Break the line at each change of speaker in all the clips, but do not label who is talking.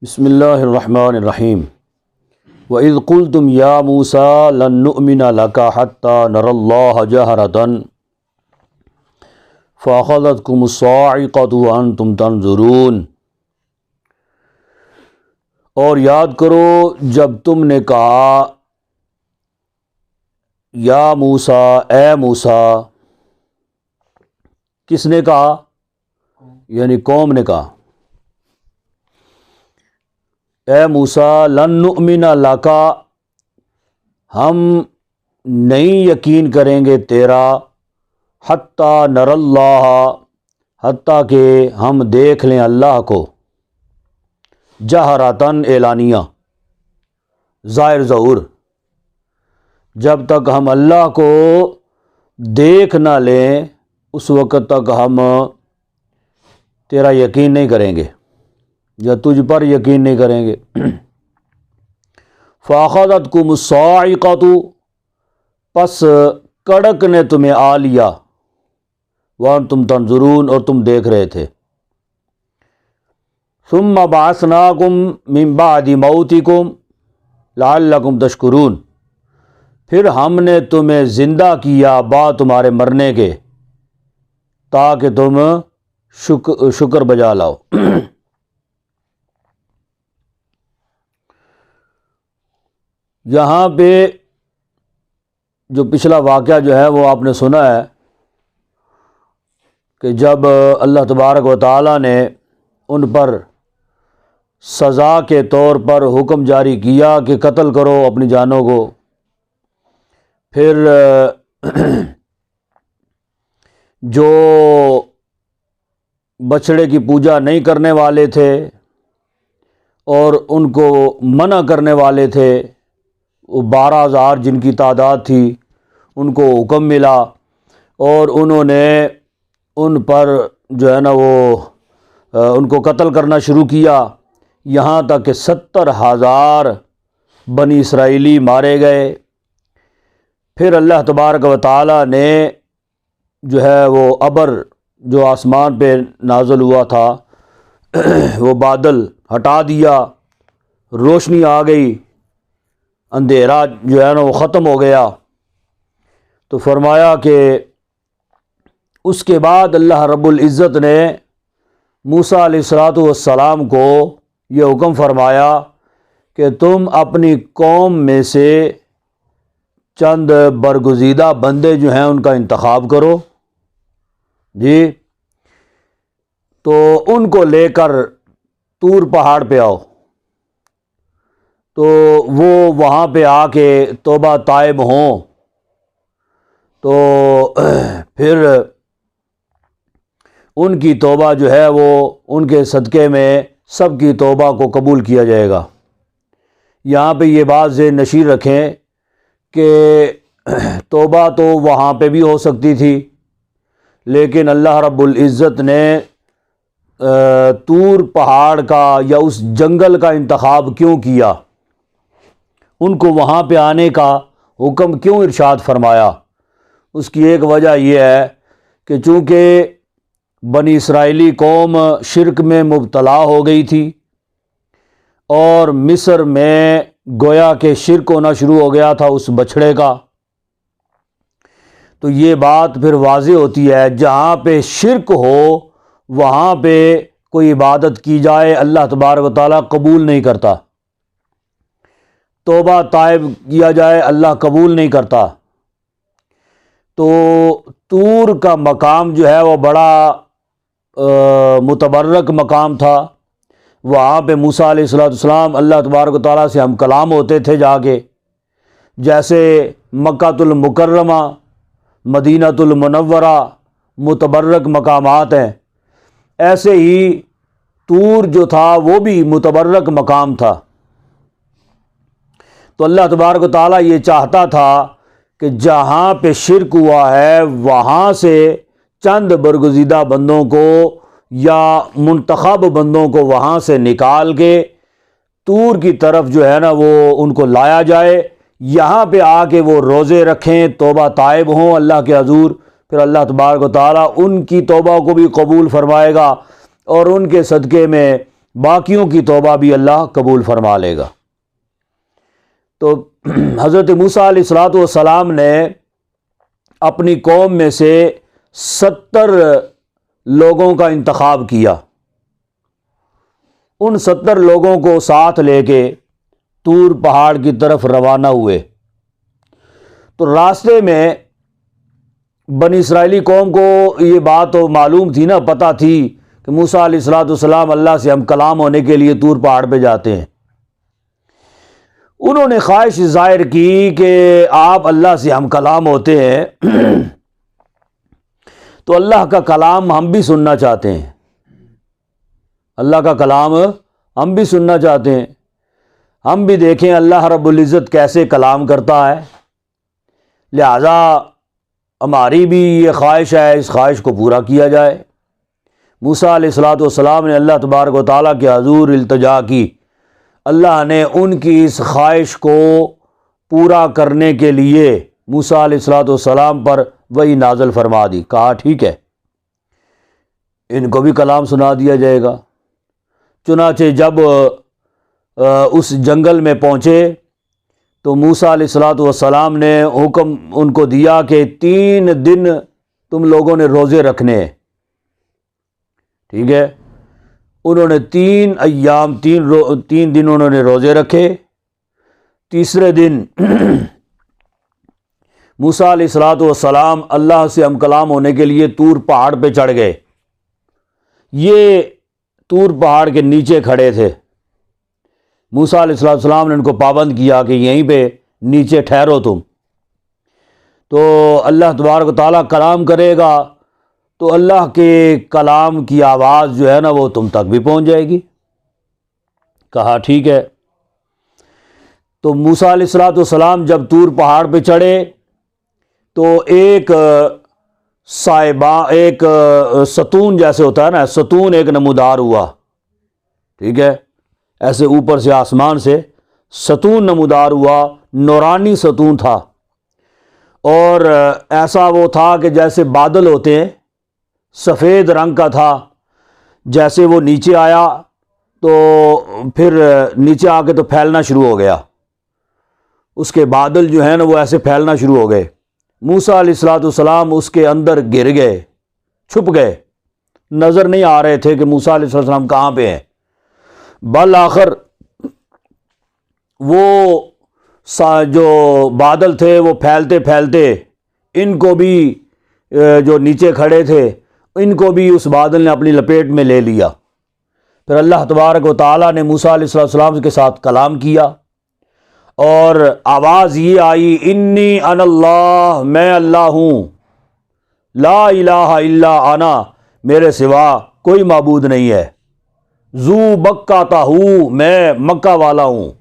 بسم اللہ الرحمن الرحیم وَإِذْ قُلْتُمْ يَا مُوسَىٰ لَن نُّؤْمِنَ لَكَ حَتَّىٰ نَرَى اللَّهَ جَهْرَةً فَأَخَذَتْكُمُ الصَّاعِقَةُ وَأَنْتُمْ تَنظُرُونَ۔ اور یاد کرو جب تم نے کہا یا موسیٰ، اے موسیٰ۔ کس نے کہا؟ یعنی قوم نے کہا، اے موسیٰ لن نؤمن لک، ہم نہیں یقین کریں گے تیرا، حتیٰ نر اللہ، حتیٰ کہ ہم دیکھ لیں اللہ کو، جہرتاً اعلانیہ، ظاہر ظہور، جب تک ہم اللہ کو دیکھ نہ لیں اس وقت تک ہم تیرا یقین نہیں کریں گے یا تجھ پر یقین نہیں کریں گے۔ فَأَخَذَتْكُمُ الصَّاعِقَةُ، پس کڑک نے تمہیں آ لیا، وَأَنْتُمْ تَنظُرُونَ، اور تم دیکھ رہے تھے۔ ثُمَّ بَعَثْنَاكُمْ مِنْ بَعْدِ مَوْتِكُمْ لَعَلَّكُمْ تَشْكُرُونَ، پھر ہم نے تمہیں زندہ کیا بعد تمہارے مرنے کے، تاکہ تم شکر بجا لاؤ۔ یہاں پہ جو پچھلا واقعہ جو ہے وہ آپ نے سنا ہے کہ جب اللہ تبارک و تعالیٰ نے ان پر سزا کے طور پر حکم جاری کیا کہ قتل کرو اپنی جانوں کو، پھر جو بچڑے کی پوجا نہیں کرنے والے تھے اور ان کو منع کرنے والے تھے، وہ 12,000 جن کی تعداد تھی، ان کو حکم ملا اور انہوں نے ان پر جو ہے نا وہ ان کو قتل کرنا شروع کیا، یہاں تک کہ 70,000 بنی اسرائیلی مارے گئے۔ پھر اللہ تبارک و تعالیٰ نے جو ہے وہ ابر جو آسمان پہ نازل ہوا تھا وہ بادل ہٹا دیا، روشنی آ گئی، اندھیرا جو ہے نا وہ ختم ہو گیا۔ تو فرمایا کہ اس کے بعد اللہ رب العزت نے موسیٰ علیہ السلام کو یہ حکم فرمایا کہ تم اپنی قوم میں سے چند برگزیدہ بندے جو ہیں ان کا انتخاب کرو، جی، تو ان کو لے کر طور پہاڑ پہ آؤ، تو وہ وہاں پہ آ کے توبہ طائب ہوں، تو پھر ان کی توبہ جو ہے وہ ان کے صدقے میں سب کی توبہ کو قبول کیا جائے گا۔ یہاں پہ یہ بات ذہن نشین رکھیں کہ توبہ تو وہاں پہ بھی ہو سکتی تھی، لیکن اللہ رب العزت نے طور پہاڑ کا یا اس جنگل کا انتخاب کیوں کیا، ان کو وہاں پہ آنے کا حکم کیوں ارشاد فرمایا؟ اس کی ایک وجہ یہ ہے کہ چونکہ بنی اسرائیلی قوم شرک میں مبتلا ہو گئی تھی اور مصر میں گویا کہ شرک ہونا شروع ہو گیا تھا اس بچھڑے کا، تو یہ بات پھر واضح ہوتی ہے جہاں پہ شرک ہو وہاں پہ کوئی عبادت کی جائے اللہ تبارک و تعالیٰ قبول نہیں کرتا، توبہ طائب کیا جائے اللہ قبول نہیں کرتا۔ تو طور کا مقام جو ہے وہ بڑا متبرک مقام تھا، وہاں پہ موسیٰ علیہ السلام اللہ تبارک و تعالیٰ سے ہم کلام ہوتے تھے جا کے، جیسے مکۃ المکرمہ، مدینۃ المنورہ متبرک مقامات ہیں، ایسے ہی طور جو تھا وہ بھی متبرک مقام تھا۔ تو اللہ تبارک و تعالیٰ یہ چاہتا تھا کہ جہاں پہ شرک ہوا ہے وہاں سے چند برگزیدہ بندوں کو یا منتخب بندوں کو وہاں سے نکال کے طور کی طرف جو ہے نا وہ ان کو لایا جائے، یہاں پہ آ کے وہ روزے رکھیں، توبہ طائب ہوں اللہ کے حضور، پھر اللہ تبارک و تعالیٰ ان کی توبہ کو بھی قبول فرمائے گا اور ان کے صدقے میں باقیوں کی توبہ بھی اللہ قبول فرما لے گا۔ تو حضرت موسیٰ علیہ السلام نے اپنی قوم میں سے 70 لوگوں کا انتخاب کیا، ان 70 لوگوں کو ساتھ لے کے طور پہاڑ کی طرف روانہ ہوئے۔ تو راستے میں بنی اسرائیلی قوم کو یہ بات تو معلوم تھی نا، پتہ تھی کہ موسیٰ علیہ السلام اللہ سے ہم کلام ہونے کے لیے طور پہاڑ پہ جاتے ہیں۔ انہوں نے خواہش ظاہر کی کہ آپ اللہ سے ہم کلام ہوتے ہیں تو اللہ کا کلام ہم بھی سننا چاہتے ہیں، اللہ کا کلام ہم بھی سننا چاہتے ہیں، ہم بھی دیکھیں اللہ رب العزت کیسے کلام کرتا ہے، لہذا ہماری بھی یہ خواہش ہے، اس خواہش کو پورا کیا جائے۔ موسیٰ علیہ السلام نے اللہ تبارک و تعالیٰ کے حضور التجا کی، اللہ نے ان کی اس خواہش کو پورا کرنے کے لیے موسیٰ علیہ السلام پر وحی نازل فرما دی، کہا ٹھیک ہے ان کو بھی کلام سنا دیا جائے گا۔ چنانچہ جب اس جنگل میں پہنچے تو موسیٰ علیہ السلام نے حکم ان کو دیا کہ 3 دن تم لوگوں نے روزے رکھنے ہیں، ٹھیک ہے۔ انہوں نے 3 ایام 3 دن انہوں نے روزے رکھے۔ تیسرے دن موسیٰ علیہ السلام اللہ سے ہم کلام ہونے کے لیے طور پہاڑ پہ چڑھ گئے۔ یہ طور پہاڑ کے نیچے کھڑے تھے، موسیٰ علیہ السلام نے ان کو پابند کیا کہ یہیں پہ نیچے ٹھہرو تم، تو اللہ تبارک و تعالیٰ کلام کرے گا تو اللہ کے کلام کی آواز جو ہے نا وہ تم تک بھی پہنچ جائے گی۔ کہا ٹھیک ہے۔ تو موسیٰ علیہ السلام جب طور پہاڑ پہ چڑھے تو ایک ایک ستون جیسے ہوتا ہے نا، ستون ایک نمودار ہوا، ٹھیک ہے، ایسے اوپر سے آسمان سے ستون نمودار ہوا، نورانی ستون تھا، اور ایسا وہ تھا کہ جیسے بادل ہوتے ہیں، سفید رنگ کا تھا۔ جیسے وہ نیچے آیا تو پھر نیچے آ کے تو پھیلنا شروع ہو گیا، اس کے بادل جو ہیں نا وہ ایسے پھیلنا شروع ہو گئے۔ موسیٰ علیہ السلام اس کے اندر گر گئے، چھپ گئے، نظر نہیں آ رہے تھے کہ موسیٰ علیہ السلام کہاں پہ ہیں۔ بالآخر وہ جو بادل تھے وہ پھیلتے پھیلتے ان کو بھی جو نیچے کھڑے تھے ان کو بھی اس بادل نے اپنی لپیٹ میں لے لیا۔ پھر اللہ تبارک و تعالیٰ نے موسیٰ علیہ السلام کے ساتھ کلام کیا اور آواز یہ آئی، انی انا اللہ، میں اللہ ہوں، لا الہ الا انا، میرے سوا کوئی معبود نہیں ہے، ذو مکہ ہوں، میں مکہ والا ہوں۔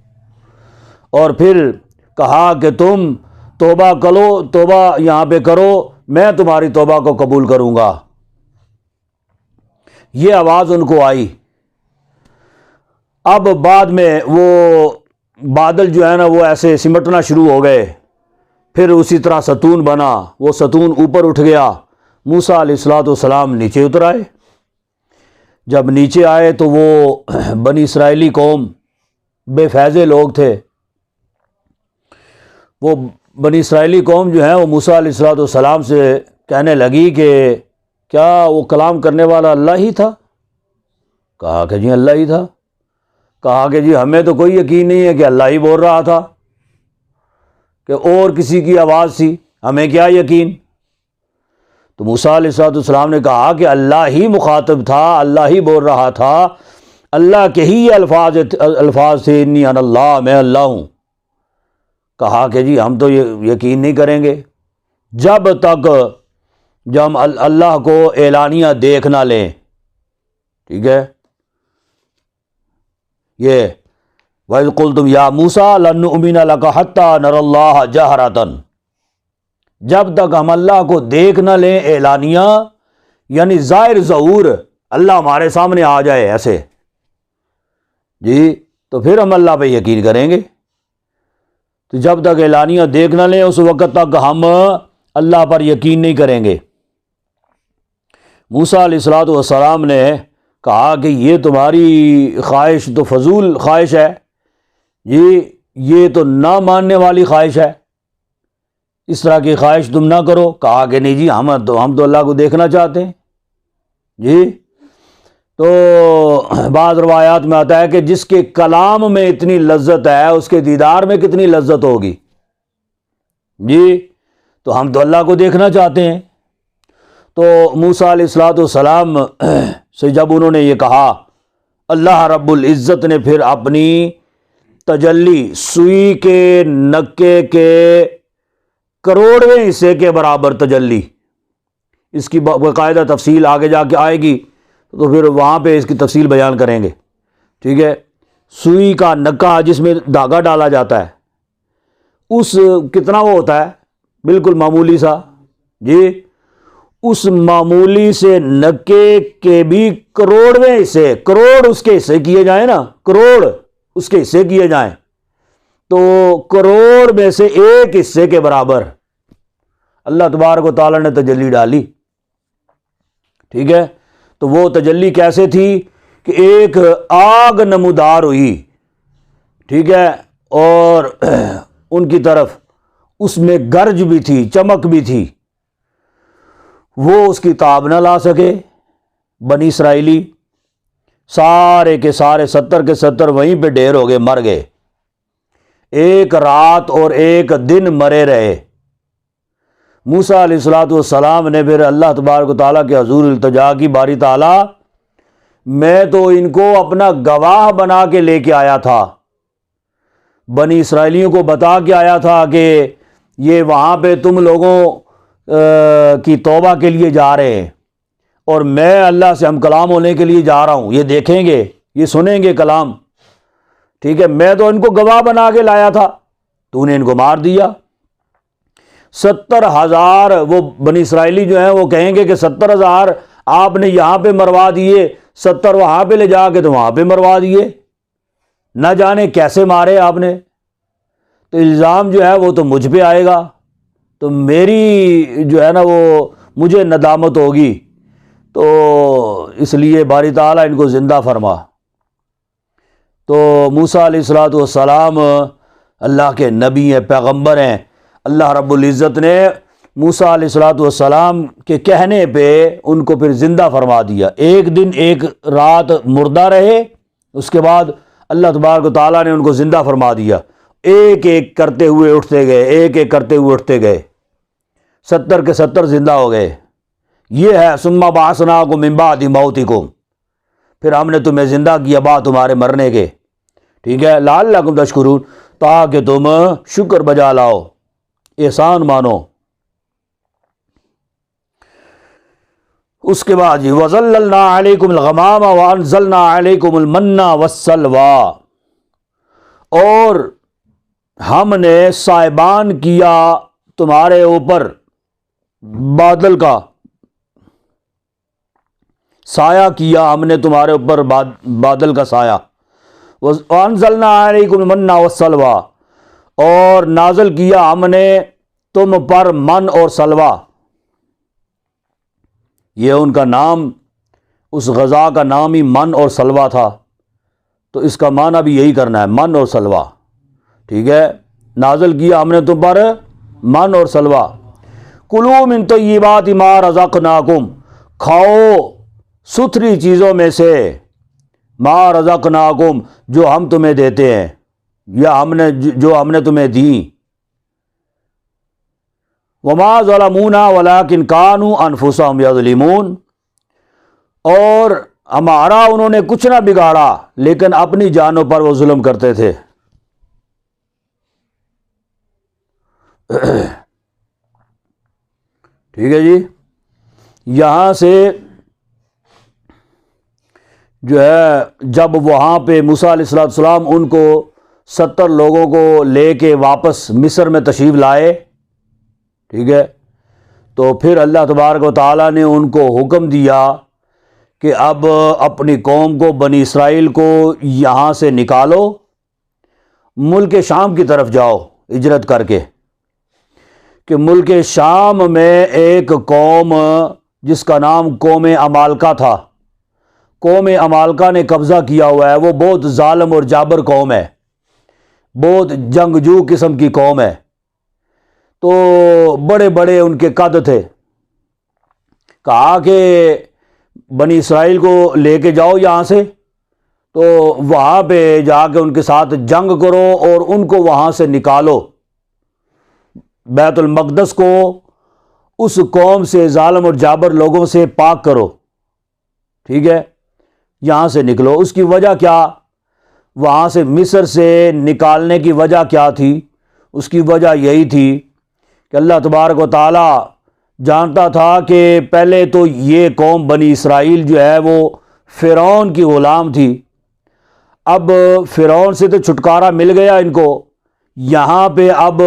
اور پھر کہا کہ تم توبہ کرو، توبہ یہاں پہ کرو، میں تمہاری توبہ کو قبول کروں گا۔ یہ آواز ان کو آئی۔ اب بعد میں وہ بادل جو ہے نا وہ ایسے سمٹنا شروع ہو گئے، پھر اسی طرح ستون بنا، وہ ستون اوپر اٹھ گیا، موسیٰ علیہ السلام نیچے اتر آئے۔ جب نیچے آئے تو وہ بنی اسرائیلی قوم بے فیضے لوگ تھے، وہ بنی اسرائیلی قوم جو ہے وہ موسیٰ علیہ السلام سے کہنے لگی کہ کیا وہ کلام کرنے والا اللہ ہی تھا؟ کہا کہ جی اللہ ہی تھا۔ کہا کہ جی ہمیں تو کوئی یقین نہیں ہے کہ اللہ ہی بول رہا تھا، کہ اور کسی کی آواز تھی، ہمیں کیا یقین۔ تو موسیٰ علیہ السلام نے کہا کہ اللہ ہی مخاطب تھا، اللہ ہی بول رہا تھا، اللہ کے ہی الفاظ تھے، انی انا اللہ، میں اللہ ہوں۔ کہا کہ جی ہم تو یقین نہیں کریں گے جب تک ہم اللہ کو اعلانیہ دیکھ نہ لیں، ٹھیک ہے۔ یہ وَإِذْ قُلْتُمْ يَا مُوسَىٰ لَن نُؤْمِنَ لَكَ حَتَّىٰ نَرَى اللَّهَ جَهْرَةً، جب تک ہم اللہ کو دیکھ نہ لیں، اعلانیہ یعنی ظاہر ظہور، اللہ ہمارے سامنے آ جائے ایسے، جی تو پھر ہم اللہ پہ یقین کریں گے۔ تو جب تک اعلانیہ دیکھ نہ لیں اس وقت تک ہم اللہ پر یقین نہیں کریں گے۔ موسیٰ علیہ السلام نے کہا کہ یہ تمہاری خواہش تو فضول خواہش ہے جی، یہ تو نہ ماننے والی خواہش ہے، اس طرح کی خواہش تم نہ کرو۔ کہا کہ نہیں جی، ہم تو اللہ کو دیکھنا چاہتے ہیں جی۔ تو بعض روایات میں آتا ہے کہ جس کے کلام میں اتنی لذت ہے اس کے دیدار میں کتنی لذت ہوگی جی، تو ہم تو اللہ کو دیکھنا چاہتے ہیں۔ تو موسیٰ علیہ السلام سے جب انہوں نے یہ کہا، اللہ رب العزت نے پھر اپنی تجلی سوئی کے نکے کے کروڑویں حصے کے برابر تجلی، اس کی باقاعدہ تفصیل آگے جا کے آئے گی تو پھر وہاں پہ اس کی تفصیل بیان کریں گے، ٹھیک ہے۔ سوئی کا نکا جس میں دھاگا ڈالا جاتا ہے، اس کتنا وہ ہوتا ہے، بالکل معمولی سا جی، اس معمولی سے نکے کے بھی کروڑویں حصے، کروڑ اس کے حصے کیے جائیں نا، کروڑ اس کے حصے کیے جائیں تو کروڑ میں سے ایک حصے کے برابر اللہ تبارک و تعالیٰ نے تجلی ڈالی، ٹھیک ہے۔ تو وہ تجلی کیسے تھی کہ ایک آگ نمودار ہوئی، ٹھیک ہے، اور ان کی طرف اس میں گرج بھی تھی، چمک بھی تھی، وہ اس کی تاب نہ لا سکے۔ بنی اسرائیلی سارے کے سارے 70 کے 70 وہیں پہ ڈھیر ہو گئے، مر گئے، ایک رات اور ایک دن مرے رہے۔ موسیٰ علیہ السلام نے پھر اللہ تبارک و تعالیٰ کے حضور التجا کی، باری تعالیٰ میں تو ان کو اپنا گواہ بنا کے لے کے آیا تھا، بنی اسرائیلیوں کو بتا کے آیا تھا کہ یہ وہاں پہ تم لوگوں کی توبہ کے لیے جا رہے ہیں اور میں اللہ سے ہم کلام ہونے کے لیے جا رہا ہوں، یہ دیکھیں گے، یہ سنیں گے کلام، ٹھیک ہے۔ میں تو ان کو گواہ بنا کے لایا تھا، تو نے ان کو مار دیا۔ 70,000 وہ بنی اسرائیلی جو ہیں وہ کہیں گے کہ 70,000 آپ نے یہاں پہ مروا دیے، 70 وہاں پہ لے جا کے تو وہاں پہ مروا دیے، نہ جانے کیسے مارے آپ نے، تو الزام جو ہے وہ تو مجھ پہ آئے گا، تو میری جو ہے نا وہ مجھے ندامت ہوگی، تو اس لیے باری تعالیٰ ان کو زندہ فرما۔ تو موسیٰ علیہ السلام اللہ کے نبی ہیں، پیغمبر ہیں، اللہ رب العزت نے موسیٰ علیہ السلام کے کہنے پہ ان کو پھر زندہ فرما دیا۔ ایک دن ایک رات مردہ رہے، اس کے بعد اللہ تبارک و تعالیٰ نے ان کو زندہ فرما دیا، ایک ایک کرتے ہوئے اٹھتے گئے، ایک ایک کرتے ہوئے اٹھتے گئے، 70 کے 70 زندہ ہو گئے۔ یہ ہے ثم بعثناکم من بعد موتکم، پھر ہم نے تمہیں زندہ کیا بعد تمہارے مرنے کے، ٹھیک ہے، لعلکم تشکرون، تاکہ تم شکر بجا لاؤ، احسان مانو۔ اس کے بعد جی وَظَلَّلْنَا عَلَيْكُمُ الْغَمَامَ وَأَنزَلْنَا عَلَيْكُمُ الْمَنَّ وَالسَّلْوَىٰ، اور ہم نے سائبان کیا تمہارے اوپر بادل کا، سایہ کیا ہم نے تمہارے اوپر بادل کا سایہ، وَأَنزَلْنَا عَلَيْكُمُ الْمَنَّ وَالسَّلْوَىٰ، اور نازل کیا ہم نے تم پر من اور سلوہ، یہ ان کا نام، اس غذا کا نام ہی من اور سلوہ تھا، تو اس کا معنی بھی یہی کرنا ہے، من اور سلوہ، ٹھیک ہے۔ نازل کیا ہم نے تم پر من اور سلوہ، کلوا من طیبات ما رزقناکم، کھاؤ ستھری چیزوں میں سے، ما رزقناکم جو ہم تمہیں دیتے ہیں یا جو ہم نے تمہیں دیں، وما ظلمونا ولکن کانوا انفسهم یظلمون، اور ہمارا انہوں نے کچھ نہ بگاڑا لیکن اپنی جانوں پر وہ ظلم کرتے تھے۔ ٹھیک ہے جی، یہاں سے جو ہے جب وہاں پہ موسیٰ علیہ السلام ان کو 70 لوگوں کو لے کے واپس مصر میں تشریف لائے، ٹھیک ہے، تو پھر اللہ تبارک و تعالیٰ نے ان کو حکم دیا کہ اب اپنی قوم کو، بنی اسرائیل کو یہاں سے نکالو، ملک شام کی طرف جاؤ ہجرت کر کے، کہ ملک شام میں ایک قوم جس کا نام قوم عمالقہ تھا، قوم عمالقہ نے قبضہ کیا ہوا ہے وہ بہت ظالم اور جابر قوم ہے، بہت جنگجو قسم کی قوم ہے، تو بڑے بڑے ان کے قد تھے۔ کہا کہ بنی اسرائیل کو لے کے جاؤ یہاں سے، تو وہاں پہ جا کے ان کے ساتھ جنگ کرو اور ان کو وہاں سے نکالو، بیت المقدس کو اس قوم سے، ظالم اور جابر لوگوں سے پاک کرو، ٹھیک ہے، یہاں سے نکلو۔ اس کی وجہ کیا؟ وہاں سے مصر سے نکالنے کی وجہ کیا تھی؟ اس کی وجہ یہی تھی کہ اللہ تبارک و تعالی جانتا تھا کہ پہلے تو یہ قوم بنی اسرائیل جو ہے وہ فرعون کی غلام تھی، اب فرعون سے تو چھٹکارا مل گیا ان کو، یہاں پہ اب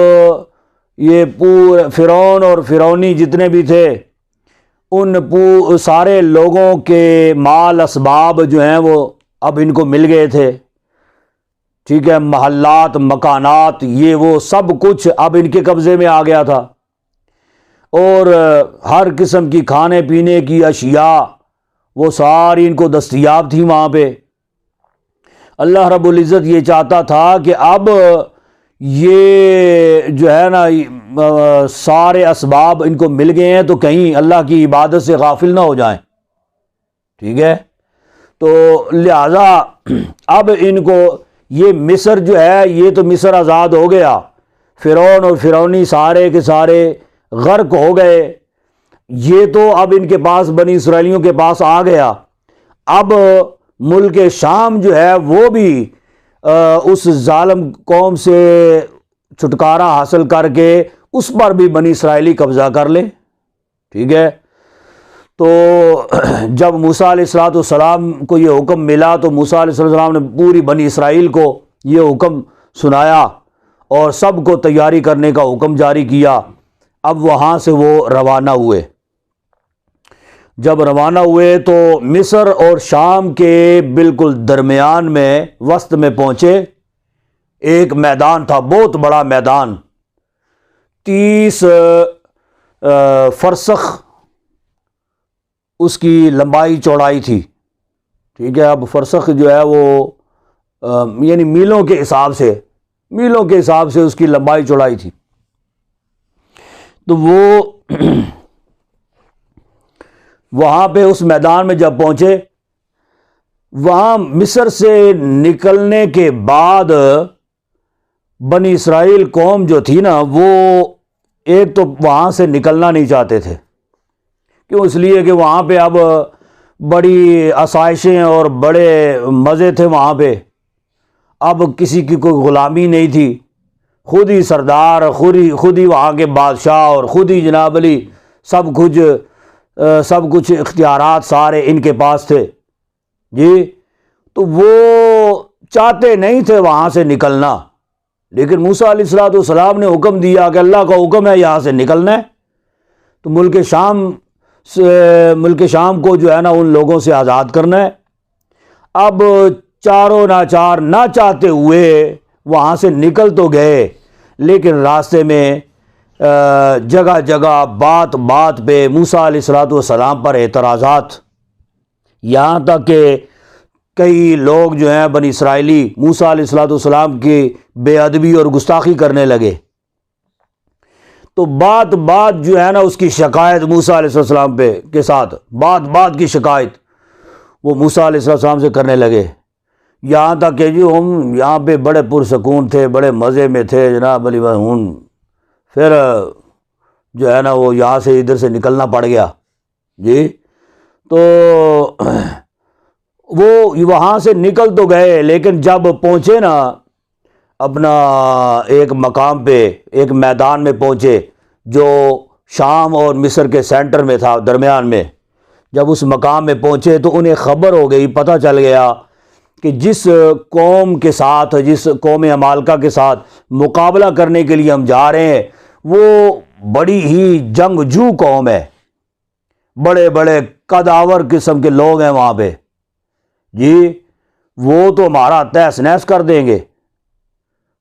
یہ پورے فرعون اور فرعونی جتنے بھی تھے ان سارے لوگوں کے مال اسباب جو ہیں وہ اب ان کو مل گئے تھے، ٹھیک ہے، محلات، مکانات، یہ وہ سب کچھ اب ان کے قبضے میں آ گیا تھا، اور ہر قسم کی کھانے پینے کی اشیاء وہ ساری ان کو دستیاب تھی وہاں پہ۔ اللہ رب العزت یہ چاہتا تھا کہ اب یہ جو ہے نا سارے اسباب ان کو مل گئے ہیں تو کہیں اللہ کی عبادت سے غافل نہ ہو جائیں، ٹھیک ہے، تو لہذا اب ان کو یہ مصر جو ہے یہ تو مصر آزاد ہو گیا، فرعون اور فرعونی سارے کے سارے غرق ہو گئے، یہ تو اب ان کے پاس بنی اسرائیلیوں کے پاس آ گیا، اب ملک شام جو ہے وہ بھی اس ظالم قوم سے چھٹکارا حاصل کر کے اس پر بھی بنی اسرائیلی قبضہ کر لے، ٹھیک ہے۔ تو جب موسیٰ علیہ السلام کو یہ حکم ملا تو موسیٰ علیہ السلام نے پوری بنی اسرائیل کو یہ حکم سنایا اور سب کو تیاری کرنے کا حکم جاری کیا۔ اب وہاں سے وہ روانہ ہوئے، جب روانہ ہوئے تو مصر اور شام کے بالکل درمیان میں وسط میں پہنچے، ایک میدان تھا، بہت بڑا میدان، 30 فرسخ اس کی لمبائی چوڑائی تھی، ٹھیک ہے۔ اب فرسخ جو ہے وہ یعنی میلوں کے حساب سے اس کی لمبائی چوڑائی تھی، تو وہ وہاں پہ اس میدان میں جب پہنچے، وہاں مصر سے نکلنے کے بعد بنی اسرائیل قوم جو تھی نا وہ ایک تو وہاں سے نکلنا نہیں چاہتے تھے، کیوں؟ اس لیے کہ وہاں پہ اب بڑی آسائشیں اور بڑے مزے تھے وہاں پہ، اب کسی کی کوئی غلامی نہیں تھی، خود ہی سردار، خود ہی وہاں کے بادشاہ، اور خود ہی جناب علی سب کچھ اختیارات سارے ان کے پاس تھے جی۔ تو وہ چاہتے نہیں تھے وہاں سے نکلنا، لیکن موسیٰ علیہ السلام نے حکم دیا کہ اللہ کا حکم ہے یہاں سے نکلنا ہے، تو ملک شام کو جو ہے نا ان لوگوں سے آزاد کرنا ہے۔ اب چاروں ناچار نہ چاہتے ہوئے وہاں سے نکل تو گئے، لیکن راستے میں جگہ جگہ بات پہ موسیٰ علیہ السلام پر اعتراضات، یہاں تک کہ کئی لوگ جو ہیں بنی اسرائیلی موسیٰ علیہ السلام کی بے ادبی اور گستاخی کرنے لگے، تو بات جو ہے نا اس کی شکایت موسیٰ علیہ السلام کے ساتھ بات کی شکایت وہ موسیٰ علیہ السلام سے کرنے لگے، یہاں تک کہ جو ہم یہاں پہ بڑے پرسکون تھے، بڑے مزے میں تھے جناب علی، پھر جو ہے نا وہ یہاں سے ادھر سے نکلنا پڑ گیا جی۔ تو وہ وہاں سے نکل تو گئے، لیکن جب پہنچے نا اپنا ایک مقام پہ، ایک میدان میں پہنچے جو شام اور مصر کے سینٹر میں تھا، درمیان میں، جب اس مقام میں پہنچے تو انہیں خبر ہو گئی، پتہ چل گیا کہ جس قوم عمالقہ کے ساتھ مقابلہ کرنے کے لیے ہم جا رہے ہیں وہ بڑی ہی جنگجو قوم ہے، بڑے بڑے قداور قسم کے لوگ ہیں وہاں پہ جی، وہ تو ہمارا تہس نہس کر دیں گے،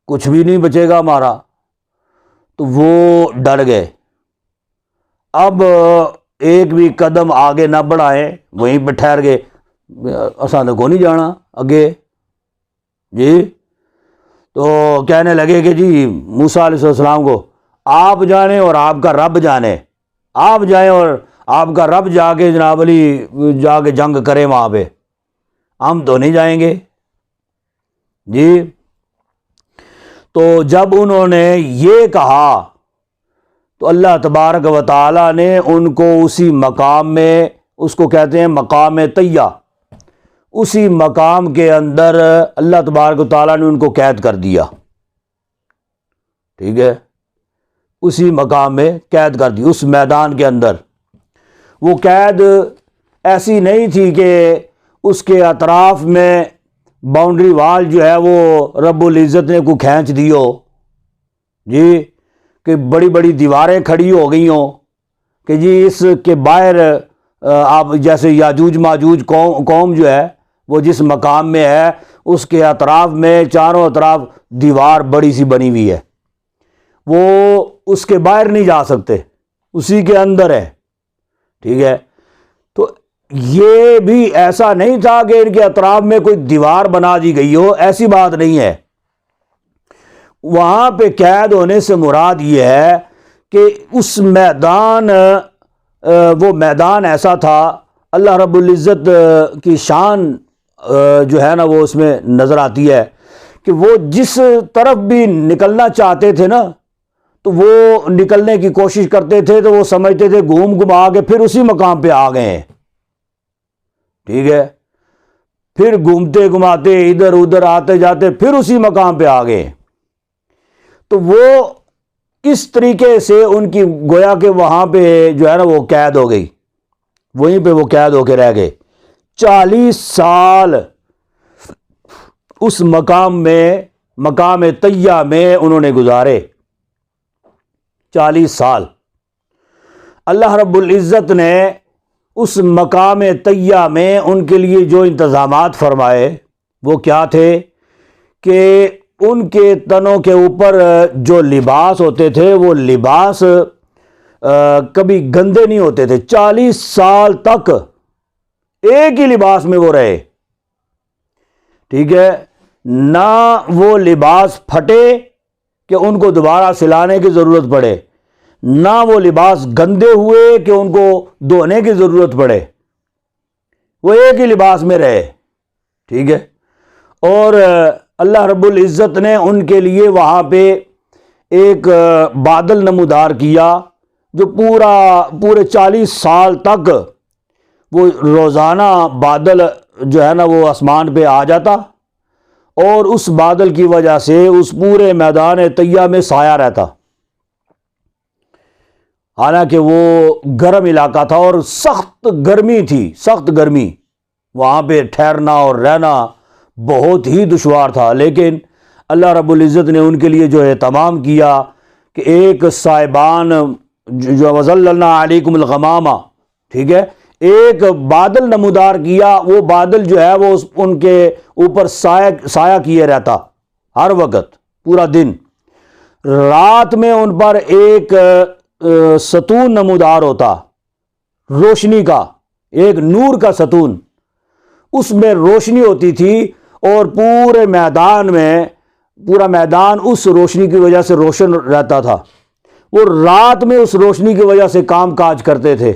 کچھ بھی نہیں بچے گا ہمارا۔ تو وہ ڈر گئے، اب ایک بھی قدم آگے نہ بڑھائیں، وہیں پہ ٹھہر گئے، اساں کو نہیں جانا اگے جی۔ تو کہنے لگے کہ جی موسیٰ علیہ السلام کو آپ جانے اور آپ کا رب جانے، آپ جائیں اور آپ کا رب جا کے جناب علی جا کے جنگ کرے وہاں پہ، ہم تو نہیں جائیں گے جی۔ تو جب انہوں نے یہ کہا تو اللہ تبارک و تعالیٰ نے ان کو اسی مقام میں، اس کو کہتے ہیں مقام طیہ، اسی مقام کے اندر اللہ تبارک و تعالیٰ نے ان کو قید کر دیا، ٹھیک ہے، اسی مقام میں قید کر دی، اس میدان کے اندر۔ وہ قید ایسی نہیں تھی کہ اس کے اطراف میں باؤنڈری وال جو ہے وہ رب العزت نے کو کھینچ دی ہو جی، کہ بڑی بڑی دیواریں کھڑی ہو گئی ہوں کہ جی اس کے باہر آپ جیسے یاجوج ماجوج قوم جو ہے وہ جس مقام میں ہے اس کے اطراف میں چاروں اطراف دیوار بڑی سی بنی ہوئی ہے، وہ اس کے باہر نہیں جا سکتے، اسی کے اندر ہے، ٹھیک ہے۔ تو یہ بھی ایسا نہیں تھا کہ ان کے اطراف میں کوئی دیوار بنا دی گئی ہو، ایسی بات نہیں ہے۔ وہاں پہ قید ہونے سے مراد یہ ہے کہ اس میدان، وہ میدان ایسا تھا، اللہ رب العزت کی شان جو ہے نا وہ اس میں نظر آتی ہے کہ وہ جس طرف بھی نکلنا چاہتے تھے نا تو وہ نکلنے کی کوشش کرتے تھے، تو وہ سمجھتے تھے گھوم گھما کے پھر اسی مقام پہ آ گئے ہیں، ٹھیک ہے، پھر گھومتے گھماتے ادھر ادھر آتے جاتے پھر اسی مقام پہ آ گئے۔ تو وہ اس طریقے سے ان کی گویا کہ وہاں پہ جو ہے نا وہ قید ہو گئی، وہیں پہ وہ قید ہو کے رہ گئے۔ 40 سال اس مقام میں، مقام طیہ میں انہوں نے گزارے، 40 سال۔ اللہ رب العزت نے اس مقام طیہ میں ان کے لیے جو انتظامات فرمائے وہ کیا تھے کہ ان کے تنوں کے اوپر جو لباس ہوتے تھے وہ لباس کبھی گندے نہیں ہوتے تھے، 40 سال تک ایک ہی لباس میں وہ رہے، ٹھیک ہے، نہ وہ لباس پھٹے کہ ان کو دوبارہ سلانے کی ضرورت پڑے، نہ وہ لباس گندے ہوئے کہ ان کو دھونے کی ضرورت پڑے، وہ ایک ہی لباس میں رہے، ٹھیک ہے۔ اور اللہ رب العزت نے ان کے لیے وہاں پہ ایک بادل نمودار کیا جو پورے 40 سال تک وہ روزانہ بادل جو ہے نا وہ آسمان پہ آ جاتا، اور اس بادل کی وجہ سے اس پورے میدان طیہ میں سایہ رہتا، حالانکہ وہ گرم علاقہ تھا اور سخت گرمی تھی، سخت گرمی، وہاں پہ ٹھہرنا اور رہنا بہت ہی دشوار تھا، لیکن اللہ رب العزت نے ان کے لیے جو اہتمام کیا کہ ایک سائبان جو وَظَلَّلْنَا عَلَيْكُمُ الْغَمَامَ، ٹھیک ہے، ایک بادل نمودار کیا، وہ بادل جو ہے وہ ان کے اوپر سایہ کیے رہتا ہر وقت پورا دن، رات میں ان پر ایک ستون نمودار ہوتا روشنی کا، ایک نور کا ستون، اس میں روشنی ہوتی تھی اور پورے میدان میں، پورا میدان اس روشنی کی وجہ سے روشن رہتا تھا۔ وہ رات میں اس روشنی کی وجہ سے کام کاج کرتے تھے،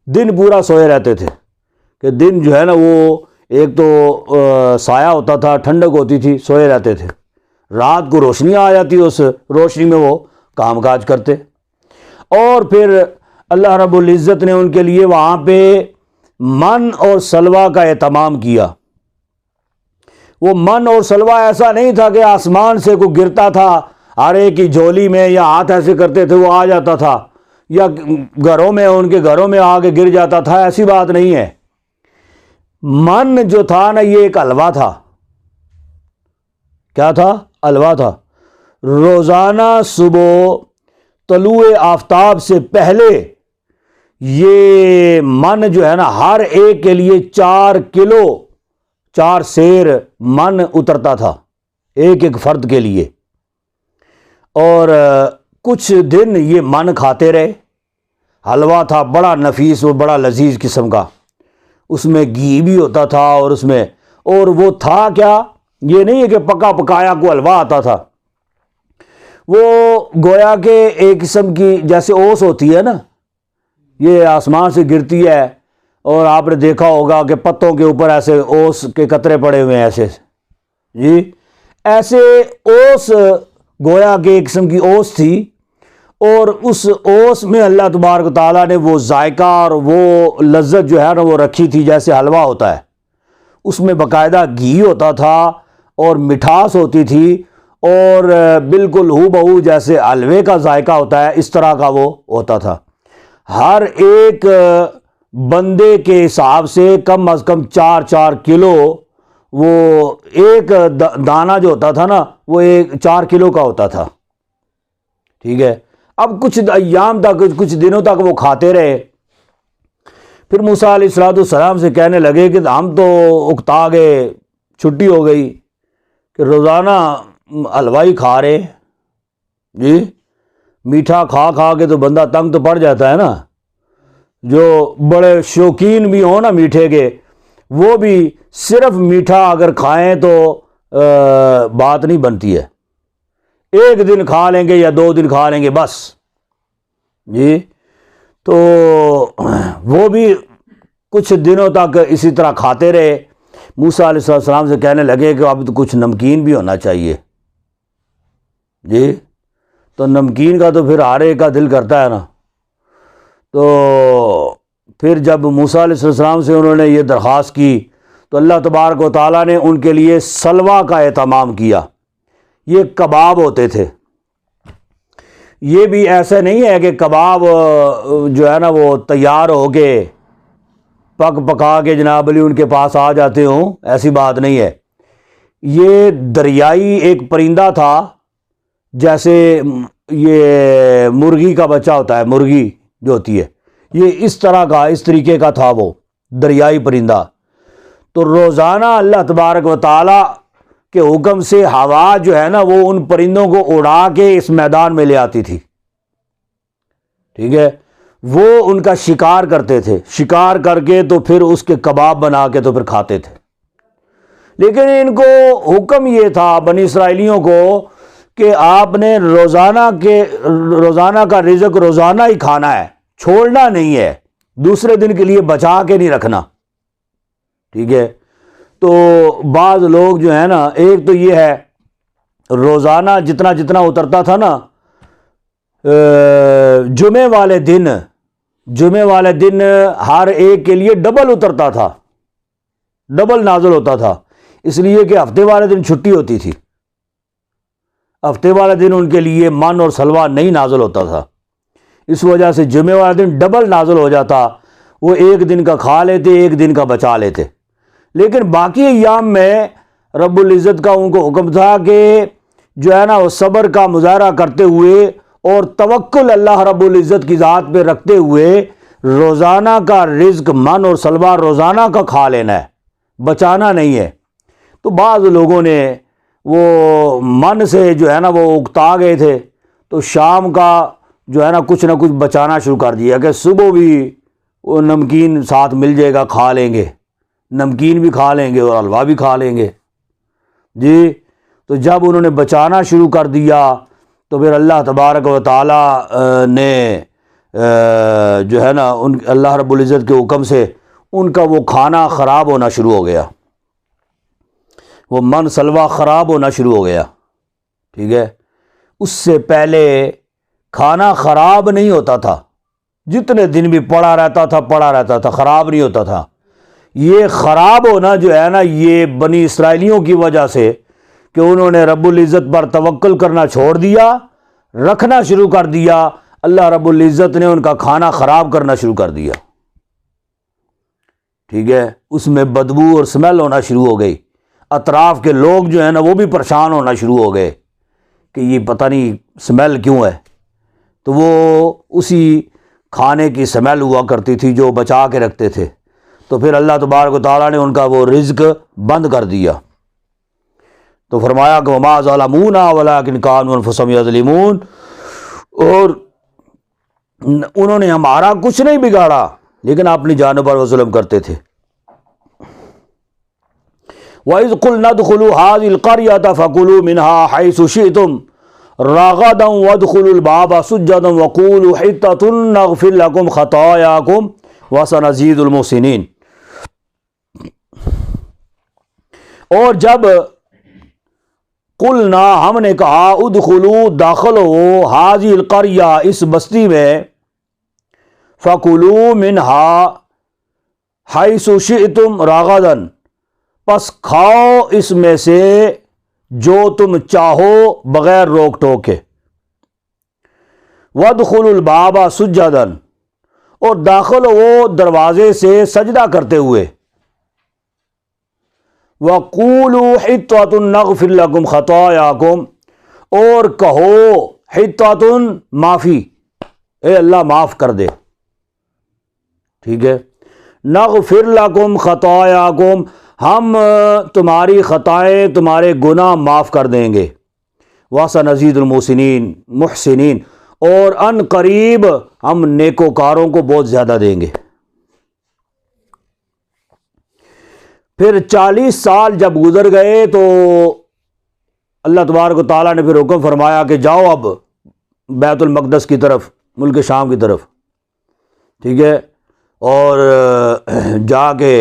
دن پورا سوئے رہتے تھے، کہ دن جو ہے نا وہ ایک تو سایہ ہوتا تھا، ٹھنڈک ہوتی تھی، سوئے رہتے تھے، رات کو روشنی آ جاتی، اس روشنی میں وہ کام کاج کرتے۔ اور پھر اللہ رب العزت نے ان کے لیے وہاں پہ من اور سلوہ کا اہتمام کیا۔ وہ من اور سلوہ ایسا نہیں تھا کہ آسمان سے کوئی گرتا تھا، ہر ایک کی جھولی میں یا ہاتھ ایسے کرتے تھے وہ آ جاتا تھا، یا گھروں میں ان کے گھروں میں آ کے گر جاتا تھا، ایسی بات نہیں ہے۔ من جو تھا نا یہ ایک حلوہ تھا، کیا تھا؟ حلوہ تھا۔ روزانہ صبح طلوع آفتاب سے پہلے یہ من جو ہے نا ہر ایک کے لیے 4 کلو 4 سیر من اترتا تھا، ایک ایک فرد کے لیے، اور کچھ دن یہ من کھاتے رہے۔ حلوہ تھا بڑا نفیس و بڑا لذیذ قسم کا۔ اس میں گھی بھی ہوتا تھا اور اس میں، اور وہ تھا کیا، یہ نہیں ہے کہ پکا پکایا کو حلوہ آتا تھا، وہ گویا کہ ایک قسم کی جیسے اوس ہوتی ہے نا، یہ آسمان سے گرتی ہے اور آپ نے دیکھا ہوگا کہ پتوں کے اوپر ایسے اوس کے قطرے پڑے ہوئے ہیں ایسے، جی ایسے اوس، گویا کہ ایک قسم کی اوس تھی، اور اس اوس میں اللہ تبارک و تعالیٰ نے وہ ذائقہ اور وہ لذت جو ہے نا وہ رکھی تھی جیسے حلوہ ہوتا ہے، اس میں باقاعدہ گھی ہوتا تھا اور مٹھاس ہوتی تھی، اور بالکل ہو بہو جیسے حلوے کا ذائقہ ہوتا ہے اس طرح کا وہ ہوتا تھا۔ ہر ایک بندے کے حساب سے کم از کم 4 کلو، وہ ایک دانہ جو ہوتا تھا نا وہ 4 کلو کا ہوتا تھا، ٹھیک ہے۔ اب کچھ ایام تک، کچھ دنوں تک وہ کھاتے رہے، پھر موسیٰ علیہ السلام سے کہنے لگے کہ ہم تو اکتا گئے، چھٹی ہو گئی کہ روزانہ حلوائی کھا رہے، جی میٹھا کھا کھا کے تو بندہ تنگ تو پڑ جاتا ہے نا، جو بڑے شوقین بھی ہوں نا میٹھے کے، وہ بھی صرف میٹھا اگر کھائیں تو بات نہیں بنتی ہے، ایک دن کھا لیں گے یا 2 دن کھا لیں گے بس، جی تو وہ بھی کچھ دنوں تک اسی طرح کھاتے رہے۔ موسیٰ علیہ السلام سے کہنے لگے کہ اب تو کچھ نمکین بھی ہونا چاہیے، جی تو نمکین کا تو پھر ہر ایک کا دل کرتا ہے نا، تو پھر جب موسیٰ علیہ السلام سے انہوں نے یہ درخواست کی تو اللہ تبارک و تعالیٰ نے ان کے لیے سلوہ کا اہتمام کیا۔ یہ کباب ہوتے تھے، یہ بھی ایسا نہیں ہے کہ کباب جو ہے نا وہ تیار ہو کے پک پکا کے جناب علی ان کے پاس آ جاتے ہوں، ایسی بات نہیں ہے۔ یہ دریائی ایک پرندہ تھا، جیسے یہ مرغی کا بچہ ہوتا ہے، مرغی جو ہوتی ہے، یہ اس طرح کا، اس طریقے کا تھا وہ دریائی پرندہ۔ تو روزانہ اللہ تبارک و تعالیٰ کے حکم سے ہوا جو ہے نا وہ ان پرندوں کو اڑا کے اس میدان میں لے آتی تھی، ٹھیک ہے، وہ ان کا شکار کرتے تھے، شکار کر کے تو پھر اس کے کباب بنا کے تو پھر کھاتے تھے۔ لیکن ان کو حکم یہ تھا بنی اسرائیلیوں کو کہ آپ نے روزانہ کا رزق روزانہ ہی کھانا ہے، چھوڑنا نہیں ہے، دوسرے دن کے لیے بچا کے نہیں رکھنا، ٹھیک ہے۔ تو بعض لوگ جو ہے نا، ایک تو یہ ہے روزانہ جتنا جتنا اترتا تھا نا، جمعے والے دن ہر ایک کے لیے ڈبل اترتا تھا، ڈبل نازل ہوتا تھا، اس لیے کہ ہفتے والے دن چھٹی ہوتی تھی، ہفتے والے دن ان کے لیے من اور سلوہ نہیں نازل ہوتا تھا، اس وجہ سے جمعے والے دن ڈبل نازل ہو جاتا، وہ ایک دن کا کھا لیتے، ایک دن کا بچا لیتے۔ لیکن باقی ایام میں رب العزت کا ان کو حکم تھا کہ جو ہے نا وہ صبر کا مظاہرہ کرتے ہوئے اور توکل اللہ رب العزت کی ذات پہ رکھتے ہوئے روزانہ کا رزق من اور سلوہ روزانہ کا کھا لینا ہے، بچانا نہیں ہے۔ تو بعض لوگوں نے وہ من سے جو ہے نا وہ اکتا گئے تھے، تو شام کا جو ہے نا کچھ نہ کچھ بچانا شروع کر دیا کہ صبح بھی وہ نمکین ساتھ مل جائے گا، کھا لیں گے، نمکین بھی کھا لیں گے اور حلوہ بھی کھا لیں گے، جی۔ تو جب انہوں نے بچانا شروع کر دیا تو پھر اللہ تبارک و تعالیٰ نے جو ہے نا اللہ رب العزت کے حکم سے ان کا وہ کھانا خراب ہونا شروع ہو گیا، وہ من سلوہ خراب ہونا شروع ہو گیا، ٹھیک ہے۔ اس سے پہلے کھانا خراب نہیں ہوتا تھا، جتنے دن بھی پڑا رہتا تھا، خراب نہیں ہوتا تھا۔ یہ خراب ہونا جو ہے نا یہ بنی اسرائیلیوں کی وجہ سے کہ انہوں نے رب العزت پر توکل کرنا چھوڑ دیا، رکھنا شروع کر دیا، اللہ رب العزت نے ان کا کھانا خراب کرنا شروع کر دیا، ٹھیک ہے۔ اس میں بدبو اور سمیل ہونا شروع ہو گئی، اطراف کے لوگ جو ہیں نا وہ بھی پریشان ہونا شروع ہو گئے کہ یہ پتہ نہیں سمیل کیوں ہے، تو وہ اسی کھانے کی سمیل ہوا کرتی تھی جو بچا کے رکھتے تھے، تو پھر اللہ تبارک و تعالیٰ نے ان کا وہ رزق بند کر دیا۔ تو فرمایا کہ وما ظلمونا ولکن کانوا انفسہم یظلمون، اور انہوں نے ہمارا کچھ نہیں بگاڑا لیکن اپنی جانوں پر وہ ظلم کرتے تھے۔ وَإِذْ قُلْنَا ادْخُلُوا هَٰذِهِ الْقَرْيَةَ فَكُلُوا مِنْهَا حَيْثُ شِئْتُمْ رَغَدًا وَادْخُلُوا الْبَابَ سُجَّدًا وَقُولُوا حِطَّةٌ نَغْفِرْ لَكُمْ خَطَايَاكُمْ وَسَنَزِيدُ الْمُحْسِنِينَ۔ اور جب قلنا ہم نے کہا ادخلوا داخل ہو هذه القرية اس بستی میں، فَكُلُوا مِنْهَا حَيْثُ شِئْتُمْ رَغَدًا پس کھاؤ اس میں سے جو تم چاہو بغیر روک ٹوک کے، وَادْخُلُوا الْبَابَ سُجَّدًا اور داخل ہو دروازے سے سجدہ کرتے ہوئے، وَقُولُوا حِطَّةٌ نَغْفِرْ لَكُمْ خَطَايَاكُمْ اور کہو حِطَّةٌ معافی، اے اللہ معاف کر دے، ٹھیک ہے، نغفر لکم خطایاکم ہم تمہاری خطائیں تمہارے گناہ معاف کر دیں گے، وَسَنَزِيدُ الْمُحْسِنِينَ محسنین اور ان قریب ہم نیکوکاروں کو بہت زیادہ دیں گے۔ پھر 40 سال جب گزر گئے تو اللہ تبارک و تعالیٰ نے پھر حکم فرمایا کہ جاؤ اب بیت المقدس کی طرف، ملک شام کی طرف، ٹھیک ہے، اور جا کے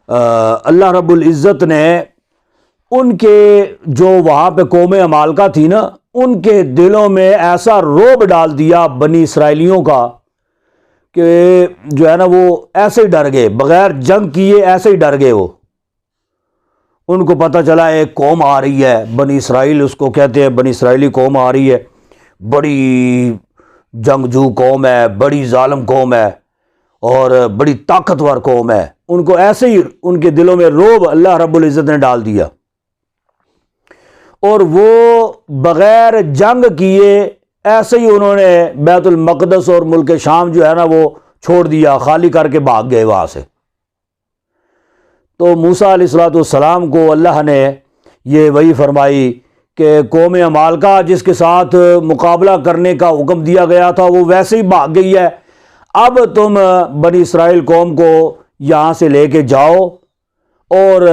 اللہ رب العزت نے ان کے جو وہاں پہ قوم عمالقہ تھی نا، ان کے دلوں میں ایسا رعب ڈال دیا بنی اسرائیلیوں کا کہ جو ہے نا وہ ایسے ہی ڈر گئے، بغیر جنگ کیے ایسے ہی ڈر گئے۔ وہ ان کو پتہ چلا ایک قوم آ رہی ہے، بنی اسرائیل اس کو کہتے ہیں، بنی اسرائیلی قوم آ رہی ہے، بڑی جنگجو قوم ہے، بڑی ظالم قوم ہے اور بڑی طاقتور قوم ہے۔ ان کو ایسے ہی ان کے دلوں میں رعب اللہ رب العزت نے ڈال دیا، اور وہ بغیر جنگ کیے ایسے ہی انہوں نے بیت المقدس اور ملک شام جو ہے نا وہ چھوڑ دیا، خالی کر کے بھاگ گئے وہاں سے۔ تو موسیٰ علیہ السلام کو اللہ نے یہ وحی فرمائی کہ قوم عمالقہ جس کے ساتھ مقابلہ کرنے کا حکم دیا گیا تھا وہ ویسے ہی بھاگ گئی ہے، اب تم بنی اسرائیل قوم کو یہاں سے لے کے جاؤ، اور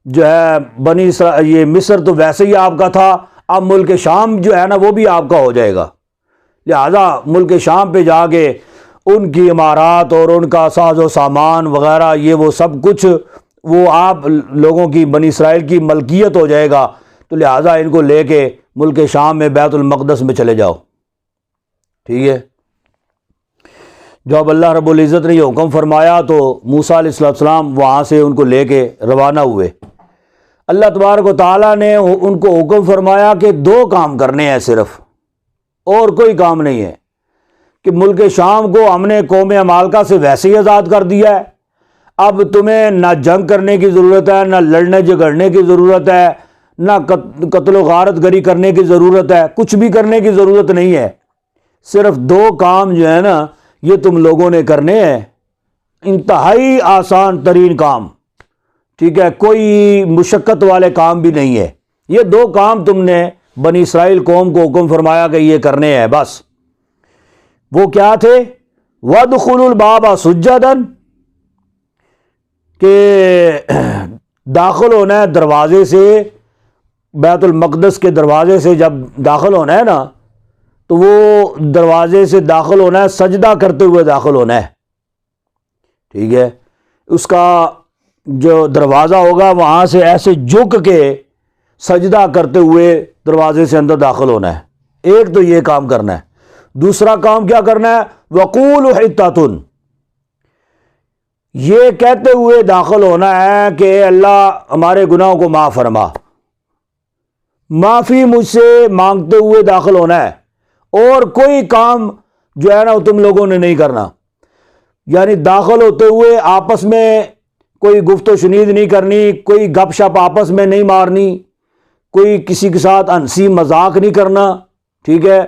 جو ہے بنی اسرائیل یہ مصر تو ویسے ہی آپ کا تھا، اب ملک شام جو ہے نا وہ بھی آپ کا ہو جائے گا، لہذا ملک شام پہ جا کے ان کی عمارات اور ان کا ساز و سامان وغیرہ یہ وہ سب کچھ وہ آپ لوگوں کی بنی اسرائیل کی ملکیت ہو جائے گا، تو لہٰذا ان کو لے کے ملک شام میں بیت المقدس میں چلے جاؤ، ٹھیک ہے۔ جب اللہ رب العزت نے یہ حکم فرمایا تو موسیٰ علیہ السلام وہاں سے ان کو لے کے روانہ ہوئے۔ اللہ تبارک و تعالیٰ نے ان کو حکم فرمایا کہ 2 کام کرنے ہیں صرف، اور کوئی کام نہیں ہے، کہ ملک شام کو ہم نے قوم عمالقہ سے ویسے ہی آزاد کر دیا ہے، اب تمہیں نہ جنگ کرنے کی ضرورت ہے، نہ لڑنے جھگڑنے کی ضرورت ہے، نہ قتل و غارت گری کرنے کی ضرورت ہے، کچھ بھی کرنے کی ضرورت نہیں ہے، صرف 2 کام جو ہے نا یہ تم لوگوں نے کرنے ہیں، انتہائی آسان ترین کام، ٹھیک ہے، کوئی مشقت والے کام بھی نہیں ہے، یہ 2 کام تم نے بنی اسرائیل قوم کو حکم فرمایا کہ یہ کرنے ہیں بس۔ وہ کیا تھے؟ وَادْخُلُوا الْبَابَ سُجَّدًا کہ داخل ہونا ہے دروازے سے، بیت المقدس کے دروازے سے جب داخل ہونا ہے نا تو وہ دروازے سے داخل ہونا ہے سجدہ کرتے ہوئے داخل ہونا ہے، ٹھیک ہے، اس کا جو دروازہ ہوگا وہاں سے ایسے جھک کے سجدہ کرتے ہوئے دروازے سے اندر داخل ہونا ہے، ایک تو یہ کام کرنا ہے۔ دوسرا کام کیا کرنا ہے؟ وَقُولُوا حِطَّةٌ یہ کہتے ہوئے داخل ہونا ہے کہ اے اللہ ہمارے گناہوں کو معاف فرما، معافی مجھ سے مانگتے ہوئے داخل ہونا ہے، اور کوئی کام جو ہے نا تم لوگوں نے نہیں کرنا، یعنی داخل ہوتے ہوئے آپس میں کوئی گفت و شنید نہیں کرنی، کوئی گپ شپ آپس میں نہیں مارنی، کوئی کسی کے ساتھ ہنسی مذاق نہیں کرنا، ٹھیک ہے،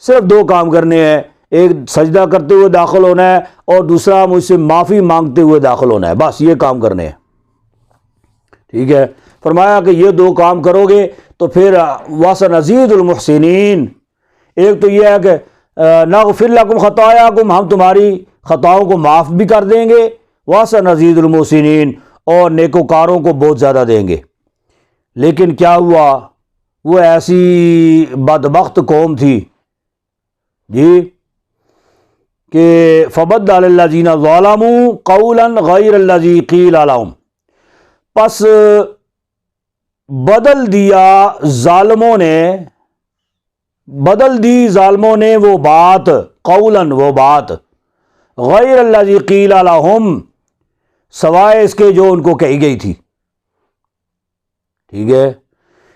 صرف 2 کام کرنے ہیں، ایک سجدہ کرتے ہوئے داخل ہونا ہے اور دوسرا مجھ سے معافی مانگتے ہوئے داخل ہونا ہے، بس یہ کام کرنے ہیں، ٹھیک ہے۔ فرمایا کہ یہ 2 کام کرو گے تو پھر وَسَنَزِيدُ الْمُحْسِنِينَ، ایک تو یہ ہے کہ نغفر لکم خطایاکم ہم تمہاری خطاؤں کو معاف بھی کر دیں گے، وَسَنَزِيدُ الْمُحْسِنِينَ اور نیکوکاروں کو بہت زیادہ دیں گے۔ لیکن کیا ہوا، وہ ایسی بدبخت قوم تھی جی کہ فبدل الذین ظلموا قولا غیر الذی قیل لہم، پس بدل دی ظالموں نے وہ بات، قولاً وہ بات، غیر الذی قیل لہم سوائے اس کے جو ان کو کہی گئی تھی۔ ٹھیک ہے،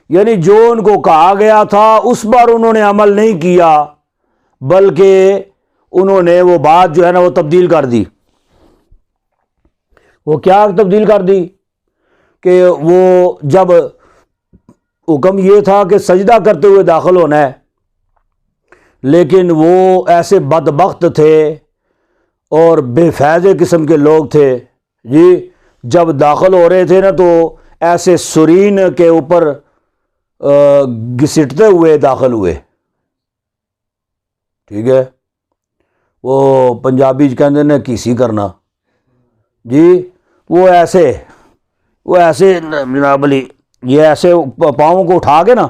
یعنی جو ان کو کہا گیا تھا اس پر انہوں نے عمل نہیں کیا، بلکہ انہوں نے وہ بات جو ہے نا وہ تبدیل کر دی۔ وہ کیا تبدیل کر دی کہ وہ جب حکم یہ تھا کہ سجدہ کرتے ہوئے داخل ہونا ہے، لیکن وہ ایسے بدبخت تھے اور بے فیض قسم کے لوگ تھے جی، جب داخل ہو رہے تھے نا تو ایسے سرین کے اوپر گھسٹتے ہوئے داخل ہوئے۔ ٹھیک ہے، وہ پنجابی کہتے ہیں کیسی کرنا جی، وہ ایسے جناب علی یہ ایسے پاؤں کو اٹھا کے نا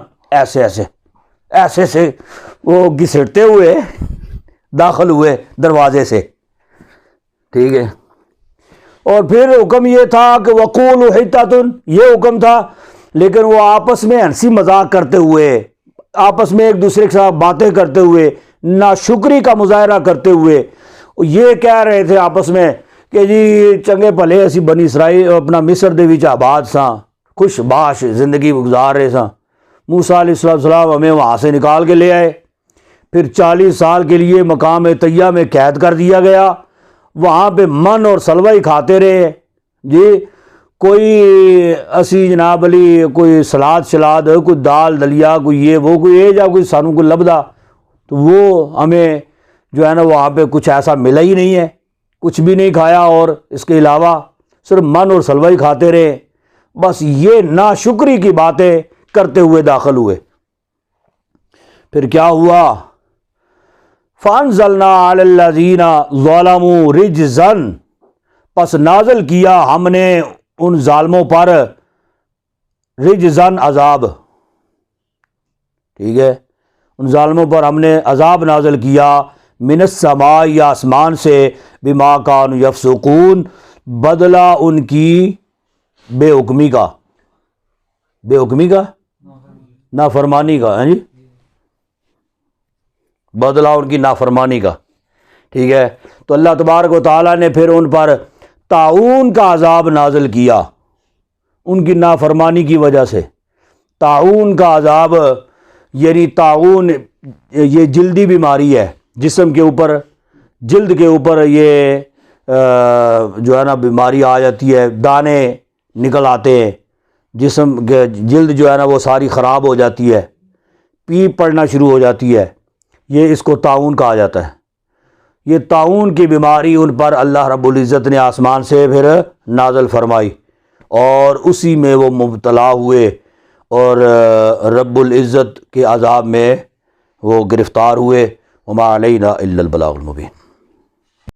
ایسے سے وہ گھسٹتے ہوئے داخل ہوئے دروازے سے۔ ٹھیک ہے، اور پھر حکم یہ تھا کہ وقولوا حطۃ، یہ حکم تھا، لیکن وہ آپس میں ہنسی مذاق کرتے ہوئے، آپس میں ایک دوسرے کے ساتھ باتیں کرتے ہوئے، ناشکری کا مظاہرہ کرتے ہوئے یہ کہہ رہے تھے آپس میں کہ جی چنگے بھلے اسی بنی اسرائیل اپنا مصر دے وچ آباد ساں، خوش باش زندگی گزار رہے ساں، موسیٰ علیہ السلام ہمیں وہاں سے نکال کے لے آئے، پھر 40 سال کے لیے مقام طیہ میں قید کر دیا گیا، وہاں پہ من اور سلوہ ہی کھاتے رہے جی، کوئی اسی جناب علی کوئی سلاد کوئی دال دلیا کوئی یہ وہ کوئی جا کوئی سانوں کوئی لبدا، تو وہ ہمیں جو ہے نا وہاں پہ کچھ ایسا ملا ہی نہیں ہے، کچھ بھی نہیں کھایا، اور اس کے علاوہ صرف من اور سلوہ ہی کھاتے رہے، بس یہ ناشکری کی باتیں کرتے ہوئے داخل ہوئے۔ پھر کیا ہوا، فَأَنزَلْنَا عَلَى الَّذِينَ ظَلَمُوا رِجْزًا، پس نازل کیا ہم نے ان ظالموں پر رجزن عذاب۔ ٹھیک ہے، ان ظالموں پر ہم نے عذاب نازل کیا، من السماء، یا آسمان سے، بما كانوا یفسقون، بدلہ ان کی بے حکمی کا، نافرمانی کا، ہاں جی، بدلہ ان کی نافرمانی کا۔ ٹھیک ہے، تو اللہ تبارک و تعالیٰ نے پھر ان پر طاعون کا عذاب نازل کیا ان کی نافرمانی کی وجہ سے۔ طاعون کا عذاب یعنی طاعون یہ جلدی بیماری ہے، جسم کے اوپر، جلد کے اوپر یہ جو ہے نا بیماری آ جاتی ہے، دانے نکل آتے ہیں، جسم جلد جو ہے نا وہ ساری خراب ہو جاتی ہے، پیپ پڑنا شروع ہو جاتی ہے، یہ اس کو طاعون کہا جاتا ہے۔ یہ طاعون کی بیماری ان پر اللہ رب العزت نے آسمان سے پھر نازل فرمائی، اور اسی میں وہ مبتلا ہوئے اور رب العزت کے عذاب میں وہ گرفتار ہوئے۔ وما علینا الا البلاغ المبین۔